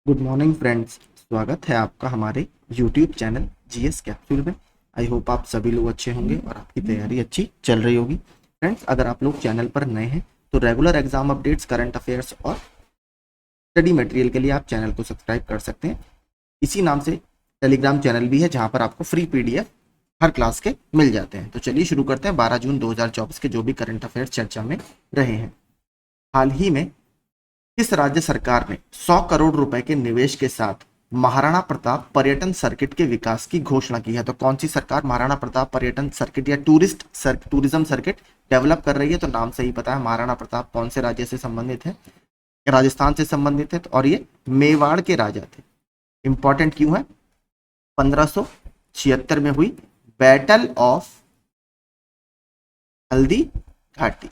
Good morning friends. स्वागत है आपका हमारे यूट्यूब चैनल जीएस कैप्सूल में। आई होप आप सभी लोग अच्छे होंगे और आपकी तैयारी अच्छी चल रही होगी। फ्रेंड्स, अगर आप लोग चैनल पर नए हैं तो regular exam updates, current affairs और स्टडी मटेरियल के लिए आप चैनल को सब्सक्राइब कर सकते हैं। इसी नाम से टेलीग्राम चैनल भी है जहां पर आपको फ्री पीडीएफ हर क्लास के मिल जाते हैं। तो चलिए शुरू करते हैं 12 जून 2024 के जो भी करंट अफेयर्स चर्चा में रहे हैं। हाल ही में किस राज्य सरकार ने 100 करोड़ रुपए के निवेश के साथ महाराणा प्रताप पर्यटन सर्किट के विकास की घोषणा की है? तो कौन सी सरकार महाराणा प्रताप पर्यटन सर्किट या टूरिज्म सर्किट डेवलप कर रही है? तो नाम से ही पता है महाराणा प्रताप कौन से राज्य से संबंधित है। राजस्थान से संबंधित है और ये मेवाड़ के राजा थे। इंपॉर्टेंट क्यों है? 1576 में हुई बैटल ऑफ हल्दी घाटी।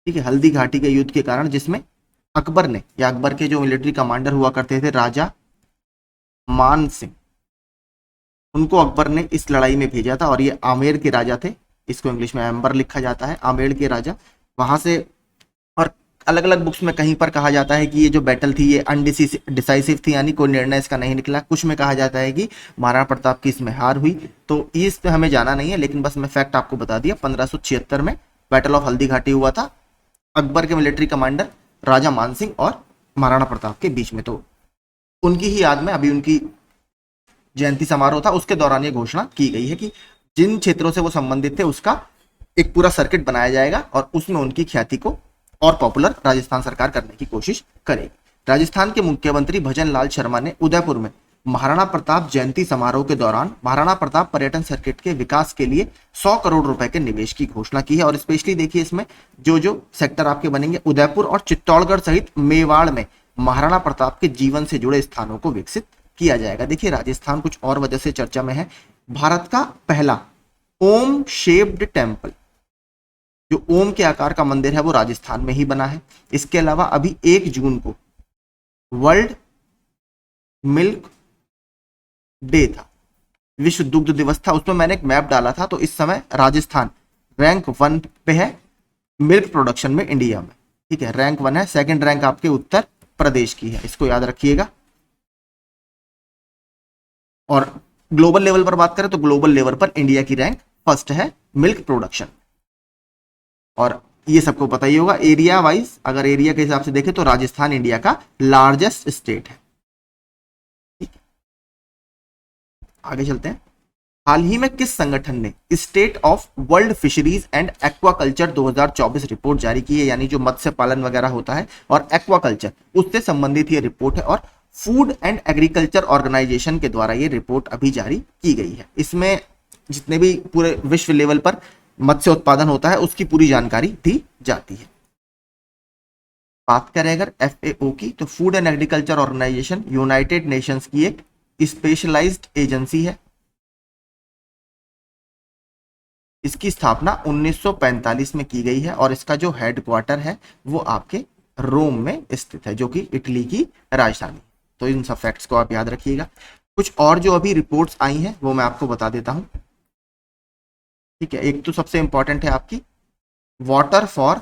ठीक है, हल्दी घाटी के युद्ध के कारण, जिसमें अकबर ने या अकबर के जो मिलिट्री कमांडर हुआ करते थे राजा मान सिंह, उनको अकबर ने इस लड़ाई में भेजा था। और ये आमेर के राजा थे, इसको इंग्लिश में एम्बर लिखा जाता है, आमेर के राजा वहां से। और अलग अलग बुक्स में कहीं पर कहा जाता है कि ये जो बैटल थी ये अनडिसाइसिव थी, यानी कोई निर्णय इसका नहीं निकला। कुछ में कहा जाता है कि महाराणा प्रताप की इसमें हार हुई। तो इस पे हमें जाना नहीं है, लेकिन बस मैं फैक्ट आपको बता दिया। 1576 में बैटल ऑफ हल्दी घाटी हुआ था अकबर के मिलिट्री कमांडर राजा मानसिंह और महाराणा प्रताप के बीच में। तो उनकी ही याद में अभी उनकी जयंती समारोह था, उसके दौरान ये घोषणा की गई है कि जिन क्षेत्रों से वो संबंधित थे उसका एक पूरा सर्किट बनाया जाएगा और उसमें उनकी ख्याति को और पॉपुलर राजस्थान सरकार करने की कोशिश करेगी। राजस्थान के मुख्यमंत्री भजन लाल शर्मा ने उदयपुर में महाराणा प्रताप जयंती समारोह के दौरान महाराणा प्रताप पर्यटन सर्किट के विकास के लिए 100 करोड़ रुपए के निवेश की घोषणा की है। और स्पेशली देखिए, इसमें जो जो सेक्टर आपके बनेंगे, उदयपुर और चित्तौड़गढ़ सहित मेवाड़ में महाराणा प्रताप के जीवन से जुड़े स्थानों को विकसित किया जाएगा। देखिए, राजस्थान कुछ और वजह से चर्चा में है। भारत का पहला ओम शेप्ड टेम्पल, जो ओम के आकार का मंदिर है, वो राजस्थान में ही बना है। इसके अलावा अभी 1 जून को वर्ल्ड मिल्क डे था, विश्व दुग्ध दिवस था। उसमें मैंने एक मैप डाला था, तो इस समय राजस्थान रैंक 1 पे है मिल्क प्रोडक्शन में इंडिया में। ठीक है, रैंक 1 है। सेकंड रैंक आपके उत्तर प्रदेश की है, इसको याद रखिएगा। और ग्लोबल लेवल पर बात करें तो ग्लोबल लेवल पर इंडिया की रैंक फर्स्ट है मिल्क प्रोडक्शन। और ये सबको पता ही होगा। एरिया वाइज अगर एरिया के हिसाब से देखें तो राजस्थान इंडिया का लार्जेस्ट स्टेट है। आगे चलते हैं। हाल ही में किस संगठन ने state of world fisheries and aquaculture 2024 report जारी की है? यानी जो मत्स्य पालन वगैरह होता है और एक्वाकल्चर, उससे संबंधित ये रिपोर्ट है। और फूड एंड एग्रीकल्चर ऑर्गेनाइजेशन के द्वारा ये रिपोर्ट अभी जारी की गई है। इसमें जितने भी पूरे विश्व लेवल पर मत्स्य उत्पादन होता है उसकी पूरी जानकारी दी जाती है। बात करें अगर एफएओ की, तो Food and Agriculture Organization United Nations की एक स्पेशलाइज्ड एजेंसी है। इसकी स्थापना 1945 में की गई है और इसका जो हेडक्वार्टर है वो आपके रोम में स्थित है, जो कि इटली की राजधानी। तो इन सब फैक्ट्स को आप याद रखिएगा। कुछ और जो अभी रिपोर्ट्स आई हैं वो मैं आपको बता देता हूं। ठीक है, एक तो सबसे इंपॉर्टेंट है आपकी वाटर फॉर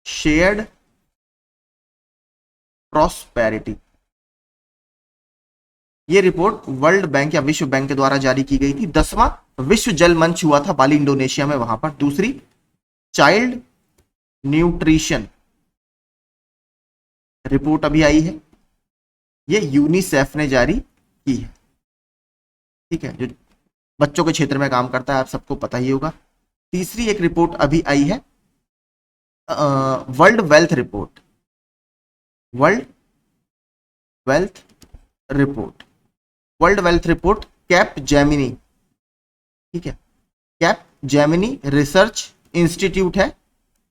शेयर्ड प्रॉस्पेरिटी। ये रिपोर्ट वर्ल्ड बैंक या विश्व बैंक के द्वारा जारी की गई थी। 10वां विश्व जल मंच हुआ था बाली इंडोनेशिया में, वहां पर। दूसरी चाइल्ड न्यूट्रिशन रिपोर्ट अभी आई है, ये यूनिसेफ ने जारी की है। ठीक है, जो बच्चों के क्षेत्र में काम करता है, आप सबको पता ही होगा। तीसरी एक रिपोर्ट अभी आई है, world wealth report. World wealth report, world wealth report cap Gemini. ठीक है, कैप जेमिनी रिसर्च इंस्टीट्यूट है,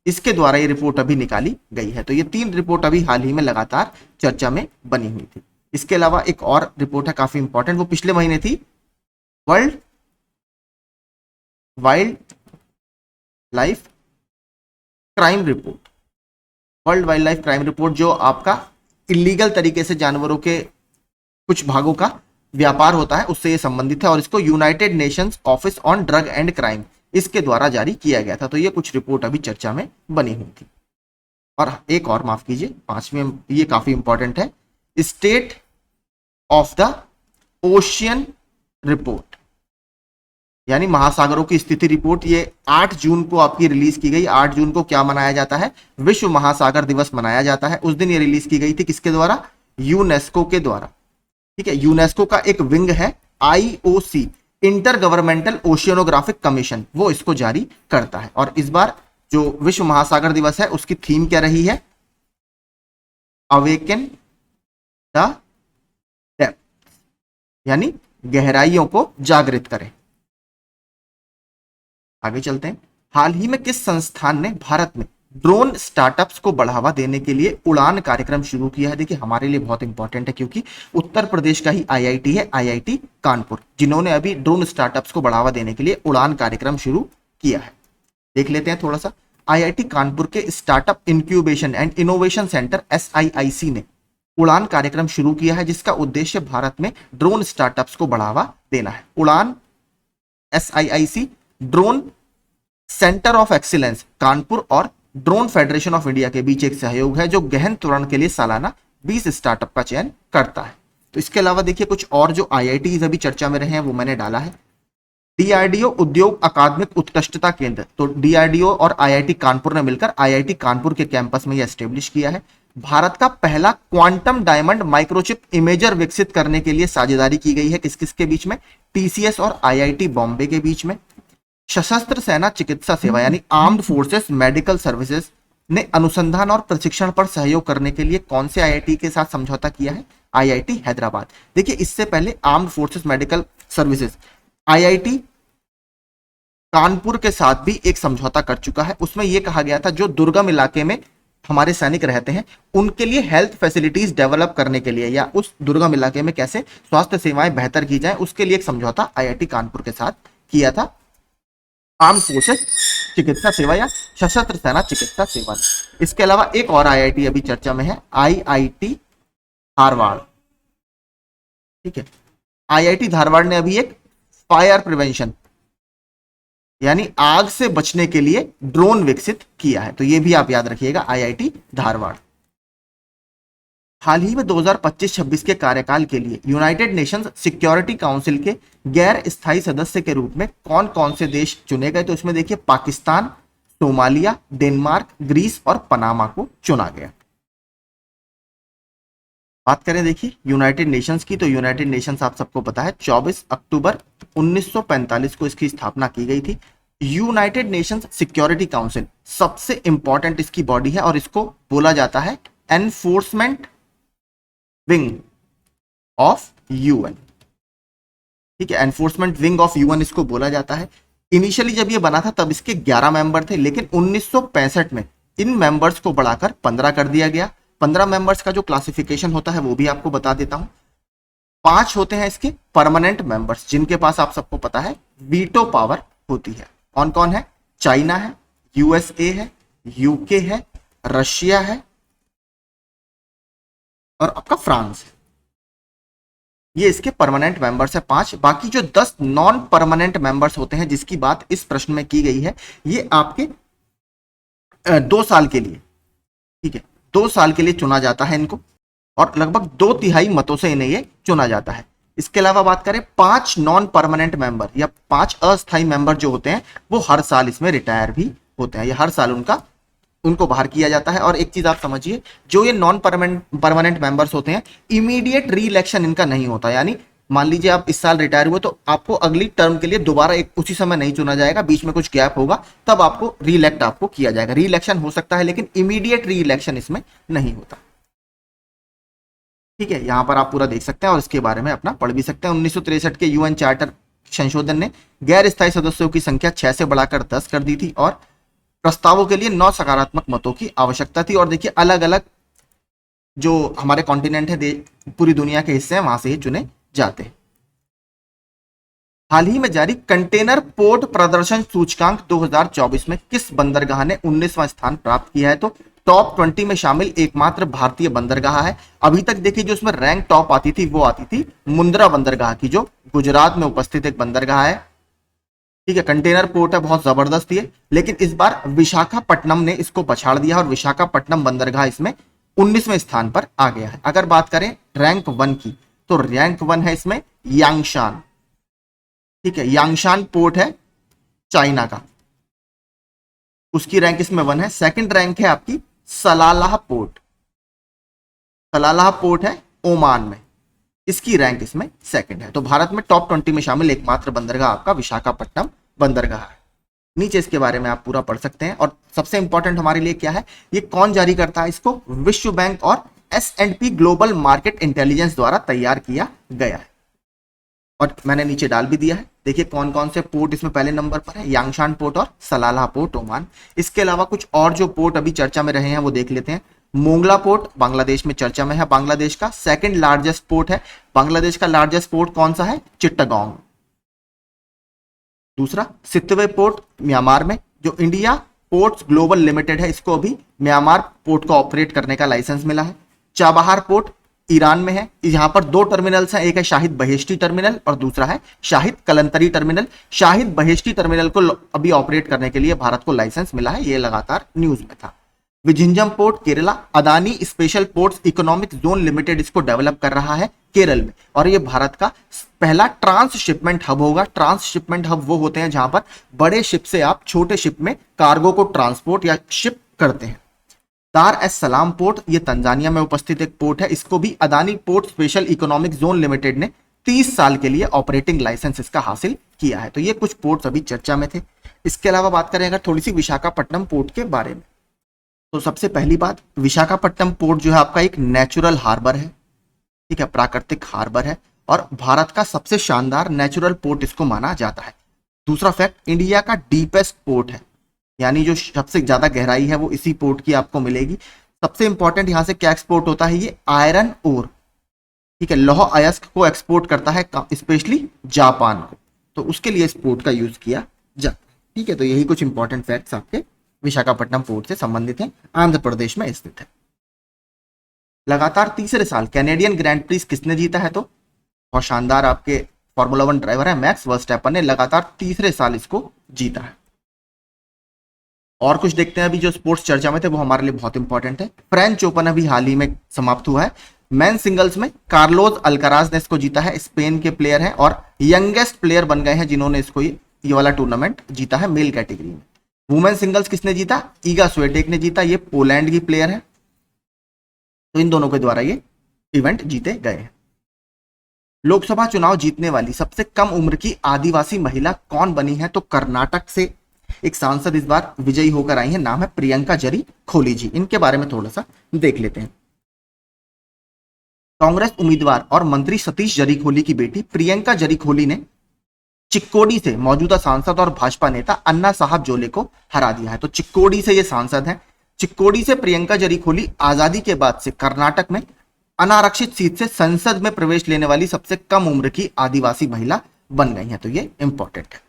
इसके द्वारा ये रिपोर्ट अभी निकाली गई है। तो ये 3 रिपोर्ट अभी हाल ही में लगातार चर्चा में बनी हुई थी। इसके अलावा एक और रिपोर्ट है काफी इंपॉर्टेंट, वो पिछले महीने थी, world wild life crime report. World wild life crime report जो आपका इलीगल तरीके से जानवरों के कुछ भागों का व्यापार होता है उससे ये संबंधित है, और इसको United Nations office on drug and crime, इसके द्वारा जारी किया गया था। तो ये कुछ रिपोर्ट अभी चर्चा में बनी हुई थी। और एक और माफ कीजिए, पांचवें, ये काफी इंपॉर्टेंट है, state of the ocean report, यानी महासागरों की स्थिति रिपोर्ट। ये 8 जून को आपकी रिलीज की गई। 8 जून को क्या मनाया जाता है? विश्व महासागर दिवस मनाया जाता है। उस दिन ये रिलीज की गई थी, किसके द्वारा? यूनेस्को के द्वारा। ठीक है, यूनेस्को का एक विंग है IOC, इंटर गवर्नमेंटल ओशियनोग्राफिक कमीशन, वो इसको जारी करता है। और इस बार जो विश्व महासागर दिवस है उसकी थीम क्या रही है? अवेकन द डेप्थ, यानी गहराइयों को जागृत करें। आगे चलते हैं। हाल ही में किस संस्थान ने भारत में ड्रोन स्टार्टअप्स को बढ़ावा देने के लिए उड़ान कार्यक्रम शुरू किया है? देखिए हमारे लिए बहुत इंपॉर्टेंट है, क्योंकि उत्तर प्रदेश का ही IIT है, IIT कानपुर, जिन्होंने अभी ड्रोन स्टार्टअप्स को बढ़ावा देने के लिए उड़ान कार्यक्रम शुरू किया है। देख लेते हैं थोड़ा सा। IIT कानपुर के startup incubation and innovation centre SIIC ने उड़ान कार्यक्रम शुरू किया है, जिसका उद्देश्य भारत में ड्रोन स्टार्टअप्स को बढ़ावा देना है। उड़ान SIIC drone centre of excellence Kanpur और ड्रोन फेडरेशन ऑफ इंडिया के बीच एक सहयोग है, जो गहन त्वरण के लिए सालाना 20 स्टार्टअप का चयन करता है। तो इसके अलावा देखिए कुछ और जो IITs अभी चर्चा में रहे हैं वो मैंने डाला है। DRDO उद्योग अकादमिक उत्कृष्टता केंद्र, तो DRDO और IIT कानपुर ने मिलकर IIT कानपुर के कैंपस में यह एस्टेब्लिश किया है। भारत का पहला क्वांटम डायमंड माइक्रोचिप इमेजर विकसित करने के लिए साझेदारी की गई है, किस किस के बीच में? TCS और IIT बॉम्बे के बीच में। सशस्त्र सेना चिकित्सा सेवा यानी आर्म्ड फोर्सेस मेडिकल सर्विसेज ने अनुसंधान और प्रशिक्षण पर सहयोग करने के लिए कौन से IIT के साथ समझौता किया है? IIT हैदराबाद। देखिए इससे पहले armed forces medical services IIT Kanpur के साथ भी एक समझौता कर चुका है। उसमें यह कहा गया था जो दुर्गम इलाके में हमारे सैनिक रहते हैं उनके लिए हेल्थ फैसिलिटीज डेवलप करने के लिए, या उस दुर्गम इलाके में कैसे स्वास्थ्य सेवाएं बेहतर की जाए, उसके लिए एक समझौता IIT कानपुर के साथ किया था आर्म फोर्सेस चिकित्सा सेवा या सशस्त्र सेना चिकित्सा सेवा। इसके अलावा एक और IIT अभी चर्चा में है, IIT धारवाड़। ठीक है, IIT धारवाड़ ने अभी एक फायर प्रिवेंशन यानी आग से बचने के लिए ड्रोन विकसित किया है, तो यह भी आप याद रखिएगा, IIT धारवाड़। हाल ही में 2025-26 के कार्यकाल के लिए यूनाइटेड नेशंस सिक्योरिटी काउंसिल के गैर स्थायी सदस्य के रूप में कौन कौन से देश चुने गए? तो इसमें देखिए पाकिस्तान, सोमालिया, डेनमार्क, ग्रीस और पनामा को चुना गया। बात करें देखिए यूनाइटेड नेशंस की, तो यूनाइटेड नेशंस आप सबको पता है 24 अक्टूबर 1945 को इसकी स्थापना की गई थी। यूनाइटेड नेशंस सिक्योरिटी काउंसिल सबसे इंपॉर्टेंट इसकी बॉडी है और इसको बोला जाता है एनफोर्समेंट विंग ऑफ UN। ठीक है, एनफोर्समेंट विंग ऑफ UN इसको बोला जाता है। इनिशियली जब ये बना था तब इसके 11 मेंबर थे, लेकिन 1965 में इन मेंबर्स को बढ़ाकर 15 कर दिया गया। 15 मेंबर्स का जो क्लासिफिकेशन होता है वो भी आपको बता देता हूं। 5 होते हैं इसके परमानेंट मेंबर्स, जिनके पास आप सबको पता है वीटो पावर होती है। कौन कौन है? चाइना है, USA है, UK है, रशिया है और आपका फ्रांस है। ये इसके परमानेंट मेंबर्स है 5। बाकी जो 10 नॉन परमानेंट मेंबर्स होते हैं जिसकी बात इस प्रश्न में की गई है, ये आपके 2 साल के लिए, ठीक है, 2 साल के लिए चुना जाता है इनको और लगभग 2/3 मतों से इन्हें ये चुना जाता है। इसके अलावा बात करें 5 नॉन परमानेंट मेंबर या 5 अस्थायी मेंबर जो होते हैं वो हर साल इसमें रिटायर भी होते हैं, ये हर साल उनको बाहर किया जाता है। और एक चीज आप समझिए, जो ये नॉन परमानेंट मेंबर्स होते हैं इमीडिएट री इलेक्शन इनका नहीं होता, यानी मान लीजिए आप इस साल रिटायर हुए तो आपको अगली टर्म के लिए दोबारा एक उसी समय नहीं चुना जाएगा, बीच में कुछ गैप होगा तब आपको री इलेक्ट आपको किया जाएगा। री इलेक्शन हो सकता है लेकिन इमीडिएट री इलेक्शन इसमें नहीं होता। ठीक है, यहां पर आप पूरा देख सकते हैं और इसके बारे में अपना पढ़ भी सकते हैं। 1963 के UN चार्टर संशोधन ने गैर स्थायी सदस्यों की संख्या 6 से बढ़ाकर 10 कर दी थी और प्रस्तावों के लिए 9 सकारात्मक मतों की आवश्यकता थी। और देखिए अलग अलग जो हमारे कॉन्टिनेंट है, पूरी दुनिया के हिस्से हैं, वहां से ही चुने जाते हैं। हाल ही में जारी कंटेनर पोर्ट प्रदर्शन सूचकांक 2024 में किस बंदरगाह ने 19वां स्थान प्राप्त किया है? तो टॉप 20 में शामिल एकमात्र भारतीय बंदरगाह है। अभी तक देखिए जो उसमें रैंक टॉप आती थी वो आती थी मुंद्रा बंदरगाह की, जो गुजरात में उपस्थित एक बंदरगाह है। ठीक है, कंटेनर पोर्ट है, बहुत जबरदस्त ये, लेकिन इस बार विशाखापट्टनम ने इसको पछाड़ दिया और विशाखापट्टनम बंदरगाह इसमें 19वें स्थान पर आ गया है। अगर बात करें रैंक 1 की, तो रैंक 1 है इसमें यांगशान। ठीक है, यांगशान पोर्ट है चाइना का, उसकी रैंक इसमें 1 है। सेकंड रैंक है आपकी सलालाह पोर्ट, सलालाह पोर्ट है ओमान में, इसकी रैंक इसमें सेकंड है। तो भारत में टॉप 20 में शामिल एकमात्र बंदरगाह आपका विशाखापट्टनम बंदरगाह है। नीचे इसके बारे में आप पूरा पढ़ सकते हैं। और सबसे इंपॉर्टेंट हमारे लिए क्या है, ये कौन जारी करता है इसको, विश्व बैंक और S&P ग्लोबल मार्केट इंटेलिजेंस द्वारा तैयार किया गया है। और मैंने नीचे डाल भी दिया है, देखिए कौन कौन से पोर्ट इसमें पहले नंबर पर है, यांगशान पोर्ट और सलालाह पोर्ट ओमान। इसके अलावा कुछ और जो पोर्ट अभी चर्चा में रहे हैं वो देख लेते हैं। मोंगला पोर्ट बांग्लादेश में चर्चा में है, बांग्लादेश का सेकंड लार्जेस्ट पोर्ट है। बांग्लादेश का लार्जेस्ट पोर्ट कौन सा है, चिट्टागोंग। दूसरा सितवे पोर्ट म्यांमार में, जो इंडिया पोर्ट्स ग्लोबल लिमिटेड है, इसको अभी म्यांमार पोर्ट को ऑपरेट करने का लाइसेंस मिला है। चाबहार पोर्ट ईरान में है, यहां पर 2 टर्मिनल्स हैं, एक है शाहिद बहेश्ती टर्मिनल और दूसरा है Shahid Kalantari terminal. Shahid बहेश्ती terminal को अभी ऑपरेट करने के लिए भारत को लाइसेंस मिला है, ये लगातार न्यूज में था। Vizhinjam port Kerala, Adani special ports economic zone limited इसको डेवलप कर रहा है केरल में, और ये भारत का पहला ट्रांसशिपमेंट हब होगा। ट्रांसशिपमेंट हब वो होते हैं जहां पर बड़े शिप से आप छोटे शिप में कार्गो को ट्रांसपोर्ट या शिप करते हैं। दार एस सलाम पोर्ट, ये तंजानिया में उपस्थित एक पोर्ट है, इसको भी Adani port special economic zone limited ने 30 साल के लिए ऑपरेटिंग लाइसेंस इसका हासिल किया है। तो ये कुछ पोर्ट्स अभी चर्चा में थे। इसके अलावा बात करें अगर थोड़ी सी विशाखापट्टनम पोर्ट के बारे में, तो सबसे पहली बात, विशाखापट्टनम पोर्ट जो है आपका एक नेचुरल हार्बर है। ठीक है, प्राकृतिक हार्बर है और भारत का सबसे शानदार नेचुरल पोर्ट इसको माना जाता है। दूसरा फैक्ट, इंडिया का डीपेस्ट पोर्ट है, यानी जो सबसे ज्यादा गहराई है वो इसी पोर्ट की आपको मिलेगी। सबसे इंपॉर्टेंट यहां से क्या एक्सपोर्ट होता है, ये आयरन ओर, ठीक है, लौह अयस्क को एक्सपोर्ट करता है स्पेशली जापान को, तो उसके लिए इस पोर्ट का यूज किया जाता है। ठीक है, तो यही कुछ इंपॉर्टेंट फैक्ट्स आपके विशाखापट्टनम पोर्ट से संबंधित है, आंध्र प्रदेश में स्थित है। लगातार तीसरे साल कैनेडियन ग्रैंड प्रिक्स किसने जीता है, तो बहुत शानदार आपके फॉर्मूला 1 ड्राइवर है मैक्स वर्स्टैपन ने लगातार तीसरे साल इसको जीता है। और कुछ देखते हैं अभी जो स्पोर्ट्स चर्चा में थे वो हमारे लिए बहुत इंपॉर्टेंट है। फ्रेंच ओपन अभी हाल ही में समाप्त हुआ है। मेन सिंगल्स में कार्लोस अल्काराज ने इसको जीता है, स्पेन के प्लेयर हैं और यंगेस्ट प्लेयर बन गए हैं जिन्होंने इसको ये वाला टूर्नामेंट जीता है मेल कैटेगरी में। वुमेन सिंगल्स किसने जीता, ईगा स्वेटेक ने जीता, ये पोलैंड की प्लेयर है, तो इन दोनों के द्वारा ये इवेंट जीते गए हैं। लोकसभा चुनाव जीतने वाली सबसे कम उम्र की आदिवासी महिला कौन बनी है, तो कर्नाटक से एक सांसद इस बार विजयी होकर आई है, नाम है प्रियंका जरी खोली जी। इनके बारे में थोड़ा सा देख लेते हैं। कांग्रेस उम्मीदवार और मंत्री सतीश जरीखोली की बेटी प्रियंका जरीखोली ने चिक्कोडी से मौजूदा सांसद और भाजपा नेता अन्ना साहब जोले को हरा दिया है। तो चिक्कोडी से ये सांसद हैं। चिक्कोडी से प्रियंका जरीखोली आजादी के बाद से कर्नाटक में अनारक्षित सीट से संसद में प्रवेश लेने वाली सबसे कम उम्र की आदिवासी महिला बन गई है, तो ये इंपॉर्टेंट है।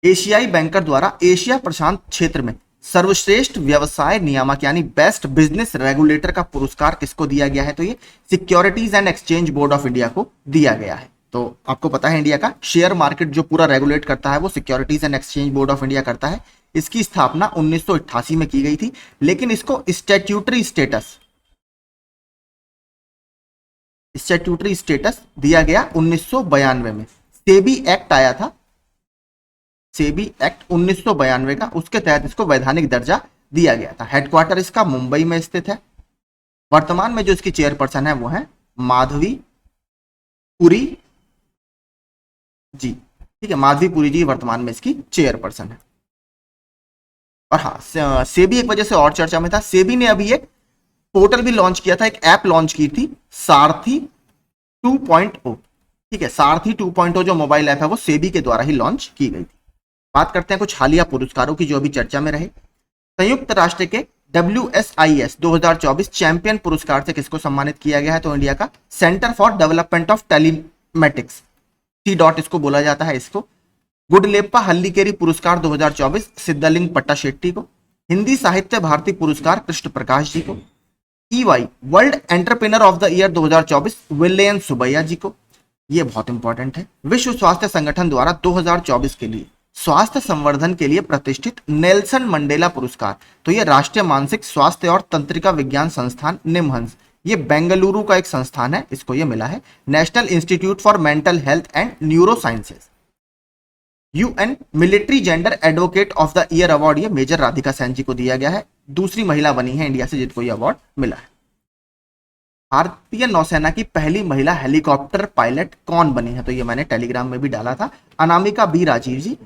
एशियाई बैंकर द्वारा एशिया प्रशांत क्षेत्र में सर्वश्रेष्ठ व्यवसाय नियामक यानी बेस्ट बिजनेस रेगुलेटर का पुरस्कार किसको दिया गया है, तो ये securities and exchange board of India को दिया गया है। तो आपको पता है इंडिया का शेयर मार्केट जो पूरा रेगुलेट करता है वो securities and exchange board of India करता है। इसकी स्थापना 1988 में की गई थी, लेकिन इसको स्टैट्यूटरी स्टेटस दिया गया 1992 में। सेबी एक्ट आया था, सेबी एक्ट 1992 का, उसके तहत इसको वैधानिक दर्जा दिया गया था। हेडक्वार्टर इसका मुंबई में स्थित है। वर्तमान में जो इसकी चेयरपर्सन है वो है माधवी पुरी जी। ठीक है, माधवी पुरी जी वर्तमान में इसकी चेयरपर्सन है। और हाँ, सेबी एक वजह से और चर्चा में था। सेबी ने अभी एक पोर्टल भी लॉन्च किया था, एक ऐप लॉन्च की थी सारथी 2.0। ठीक है, सारथी 2.0 जो मोबाइल ऐप है वो सेबी के द्वारा ही लॉन्च की गई थी। बात करते हैं कुछ हालिया पुरस्कारों की जो अभी चर्चा में रहे। संयुक्त राष्ट्र के WSIS 2024 चैंपियन पुरस्कार से किसको सम्मानित किया गया है, तो इंडिया का centre for development of telematics C. इसको बोला जाता है इसको। गुडलेप्पा हल्लीकेरी पुरस्कार 2024 सिद्धलिंग पट्टाशेट्टी को। हिंदी साहित्य भारती पुरस्कार कृष्ण प्रकाश जी को। EY world entrepreneur of the year 2024 Vilian Subbaiah ji को। ये बहुत इंपॉर्टेंट है। विश्व स्वास्थ्य संगठन द्वारा 2024 के लिए स्वास्थ्य संवर्धन के लिए प्रतिष्ठित नेल्सन मंडेला पुरस्कार, तो ये राष्ट्रीय मानसिक स्वास्थ्य और तंत्रिका विज्ञान संस्थान निमहंस, ये बेंगलुरु का एक संस्थान है, इसको ये मिला है। National institute for mental health and neuro sciences, UN military gender advocate of the year award, ये मेजर राधिका सेन जी को दिया गया है। दूसरी महिला बनी है इंडिया से जिनको ये अवार्ड मिला है। भारतीय नौसेना की पहली महिला हेलीकॉप्टर पायलट कौन बनी है, तो ये मैंने टेलीग्राम में भी डाला था, अनामिका बी राजीव जी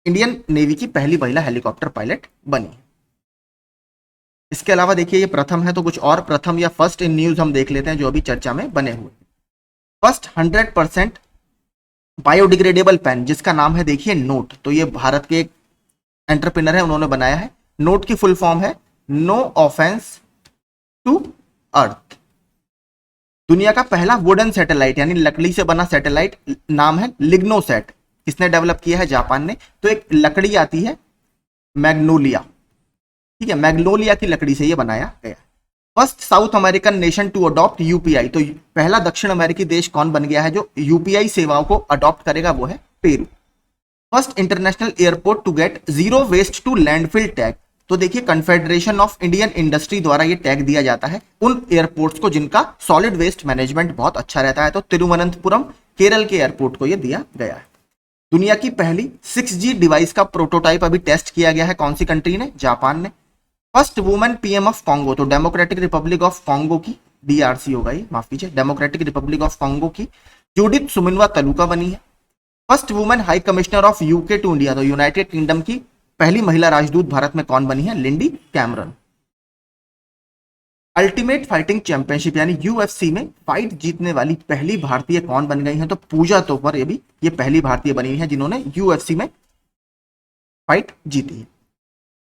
इंडियन नेवी की पहली महिला हेलीकॉप्टर पायलट बनी है। इसके अलावा देखिए ये प्रथम है, तो कुछ और प्रथम या फर्स्ट इन न्यूज हम देख लेते हैं जो अभी चर्चा में बने हुए। फर्स्ट 100% बायोडिग्रेडेबल पेन जिसका नाम है देखिए नोट, तो ये भारत के एक एंटरप्रेन्योर है, उन्होंने बनाया है। नोट की फुल फॉर्म है नो ऑफेंस टू अर्थ। दुनिया का पहला वुडन सैटेलाइट यानी लकड़ी से बना सैटेलाइट नाम है लिग्नोसैट, किसने डेवलप किया है, जापान ने। तो एक लकड़ी आती है मैग्नोलिया, ठीक है, मैग्नोलिया की लकड़ी से ये बनाया गया। First South American nation to adopt UPI, तो पहला दक्षिण अमेरिकी देश कौन बन गया है जो यूपीआई सेवाओं को अडॉप्ट करेगा, वो है Peru. First international airport to get zero waste to landfill tag, तो देखिए कन्फेडरेशन ऑफ इंडियन इंडस्ट्री द्वारा ये टैग दिया जाता है उन एयरपोर्ट्स को जिनका सॉलिड वेस्ट मैनेजमेंट बहुत अच्छा रहता है, तो तिरुवनंतपुरम केरल के एयरपोर्ट को ये दिया गया है। दुनिया की पहली 6G डिवाइस का प्रोटोटाइप अभी टेस्ट किया गया है, कौन सी कंट्री ने, जापान ने। First women PM of Congo, तो डेमोक्रेटिक रिपब्लिक ऑफ कॉन्गो की, डीआरसी होगा ये, माफ कीजिए, डेमोक्रेटिक रिपब्लिक ऑफ कॉन्गो की जूडिथ सुमिनवा तलुका बनी है। First women high commissioner of UK to India, तो यूनाइटेड किंगडम की पहली महिला राजदूत भारत में कौन बनी है, Lindy Cameron. Ultimate Fighting Championship यानी यूएफसी में फाइट जीतने वाली पहली भारतीय कौन बन गई है, तो पूजा तोमर ये पहली भारतीय बनी है जिन्होंने यूएफसी में फाइट जीती है,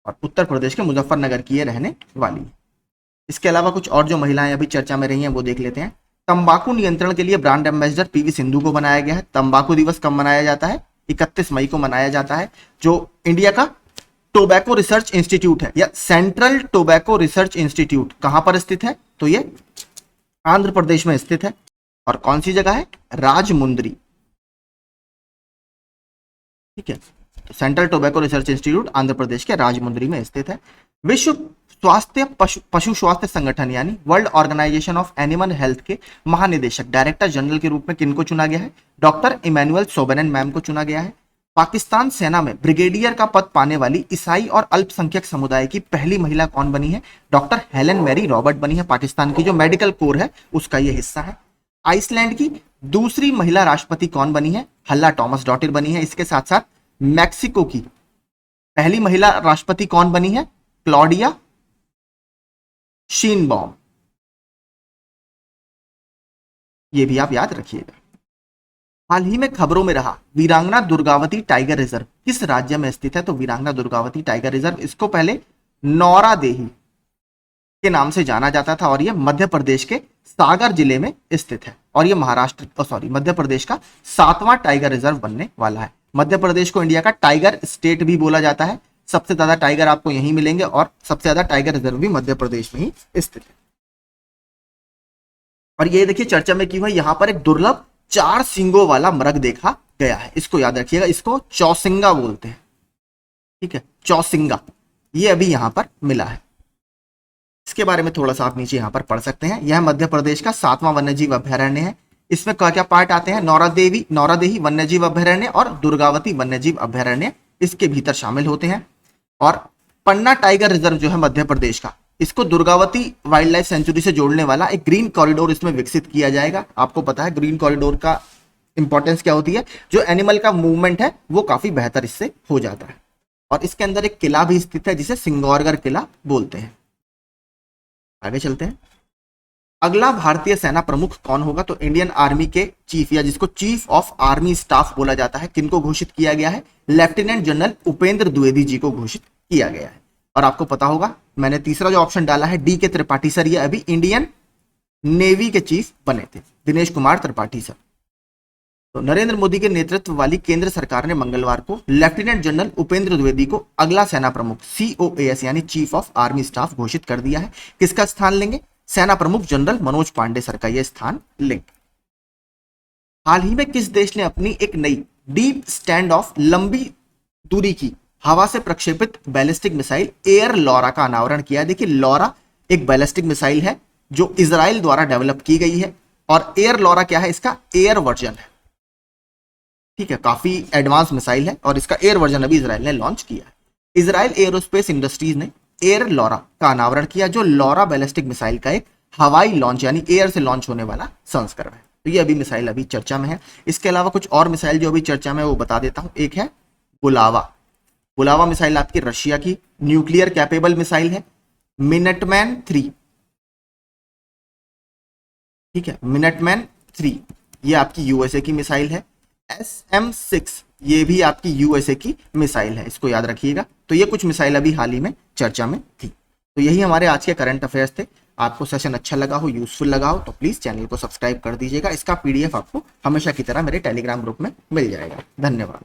और उत्तर प्रदेश के मुजफ्फरनगर की ये रहने वाली है। इसके अलावा कुछ और जो महिलाएं अभी चर्चा में रही हैं वो देख लेते हैं। तंबाकू नियंत्रण के लिए ब्रांड एम्बेसडर पीवी सिंधु को बनाया गया है। तंबाकू दिवस कब मनाया जाता है, 31 मई को मनाया जाता है। जो इंडिया का टोबैको रिसर्च इंस्टीट्यूट है या सेंट्रल टोबैको रिसर्च इंस्टीट्यूट कहां पर स्थित है, तो ये आंध्र प्रदेश में स्थित है। और कौन सी जगह है, राजमुंद्री, ठीक है। तो central tobacco research institute Andhra Pradesh के राजमुंद्री में स्थित है। विश्व स्वास्थ्य पशु स्वास्थ्य संगठन यानी World Organisation of Animal Health के महानिदेशक डायरेक्टर जनरल के रूप में किनको चुना गया है, डॉक्टर इमैनुअल सोबेनेन मैम को चुना गया है। पाकिस्तान सेना में ब्रिगेडियर का पद पाने वाली ईसाई और अल्पसंख्यक समुदाय की पहली महिला कौन बनी है, डॉक्टर हेलन मैरी रॉबर्ट बनी है। पाकिस्तान की जो मेडिकल कोर है उसका यह हिस्सा है। आइसलैंड की दूसरी महिला राष्ट्रपति कौन बनी है, हल्ला टॉमस डॉटर बनी है। इसके साथ साथ मैक्सिको की पहली महिला राष्ट्रपति कौन बनी है, क्लॉडिया शीनबॉम, ये भी आप याद रखिएगा। हाल ही में खबरों में रहा वीरांगना दुर्गावती टाइगर रिजर्व किस राज्य में स्थित है, तो वीरांगना दुर्गावती टाइगर रिजर्व, इसको पहले नौरादेही के नाम से जाना जाता था और यह मध्य प्रदेश के सागर जिले में स्थित है। और यह मध्य प्रदेश का 7वां टाइगर रिजर्व बनने वाला है। मध्य प्रदेश को इंडिया का टाइगर स्टेट भी बोला जाता है। सबसे ज्यादा टाइगर आपको यहीं मिलेंगे और सबसे ज्यादा टाइगर रिजर्व भी मध्य प्रदेश में ही स्थित है। और ये देखिए चर्चा में की हुई, यहां पर एक दुर्लभ 4 सींगों वाला मृग देखा गया है, इसको याद रखिएगा, इसको चौसिंगा बोलते हैं, ठीक है, चौसिंगा, ये अभी यहां पर मिला है। इसके बारे में थोड़ा सा आप नीचे यहां पर पढ़ सकते हैं। यह मध्य प्रदेश का 7वां वन्यजीव अभ्यारण्य है। इसमें क्या क्या पार्ट आते हैं, नौरादेही वन्यजीव अभ्यारण्य और दुर्गावती वन्यजीव अभ्यारण्य इसके भीतर शामिल होते हैं। और पन्ना टाइगर रिजर्व जो है मध्य प्रदेश का, इसको दुर्गावती वाइल्ड लाइफ सेंचुरी से जोड़ने वाला एक ग्रीन कॉरिडोर इसमें विकसित किया जाएगा। आपको पता है ग्रीन कॉरिडोर का इंपॉर्टेंस क्या होती है, जो एनिमल का मूवमेंट है वो काफी बेहतर इससे हो जाता है। और इसके अंदर एक किला भी स्थित है जिसे सिंगौरगढ़ किला बोलते हैं। आगे चलते हैं। अगला भारतीय सेना प्रमुख कौन होगा, तो इंडियन आर्मी के चीफ या जिसको चीफ ऑफ आर्मी स्टाफ बोला जाता है, किनको घोषित किया गया है, लेफ्टिनेंट जनरल उपेंद्र द्विवेदी जी को घोषित किया गया है। और आपको पता होगा मैंने तीसरा जो ऑप्शन डाला है डी के त्रिपाठी सर, ये अभी इंडियन नेवी के चीफ बने थे, दिनेश कुमार त्रिपाठी सर। तो नरेंद्र मोदी के नेतृत्व वाली केंद्र सरकार ने मंगलवार को लेफ्टिनेंट जनरल उपेंद्र द्विवेदी को अगला सेना प्रमुख COAS यानी चीफ ऑफ आर्मी स्टाफ घोषित कर दिया है। किसका स्थान लेंगे, सेना प्रमुख जनरल मनोज पांडे सर का यह स्थान लेंगे। हाल ही में किस देश ने अपनी एक नई डीप स्टैंड ऑफ लंबी दूरी की हवा से प्रक्षेपित बैलिस्टिक मिसाइल एयर लॉरा का अनावरण किया? देखिए, लॉरा एक बैलिस्टिक मिसाइल है जो इजराइल द्वारा डेवलप की गई है, और एयर लॉरा क्या है? इसका एयर वर्जन है। ठीक है, काफी एडवांस मिसाइल है और इसका एयर वर्जन अभी इजराइल ने लॉन्च किया है। इजराइल एरोस्पेस इंडस्ट्रीज ने एयर लॉरा का अनावरण किया, जो लॉरा बैलिस्टिक मिसाइल का एक हवाई लॉन्च यानी एयर से लॉन्च होने वाला संस्करण है। तो ये अभी मिसाइल अभी चर्चा में है। इसके अलावा कुछ और मिसाइल जो अभी चर्चा में है वो बता देता हूं। एक है बुलावा। बुलावा मिसाइल आपकी रशिया की न्यूक्लियर कैपेबल मिसाइल है। मिनटमैन 3, ठीक है, मिनटमैन 3 ये आपकी यूएसए की मिसाइल है। SM-6 ये भी आपकी यूएसए की मिसाइल है, इसको याद रखिएगा। तो ये कुछ मिसाइल अभी हाल ही में चर्चा में थी। तो यही हमारे आज के करंट अफेयर्स थे। आपको सेशन अच्छा लगा हो, यूजफुल लगा हो तो प्लीज चैनल को सब्सक्राइब कर दीजिएगा। इसका PDF आपको हमेशा की तरह मेरे टेलीग्राम ग्रुप में मिल जाएगा। धन्यवाद।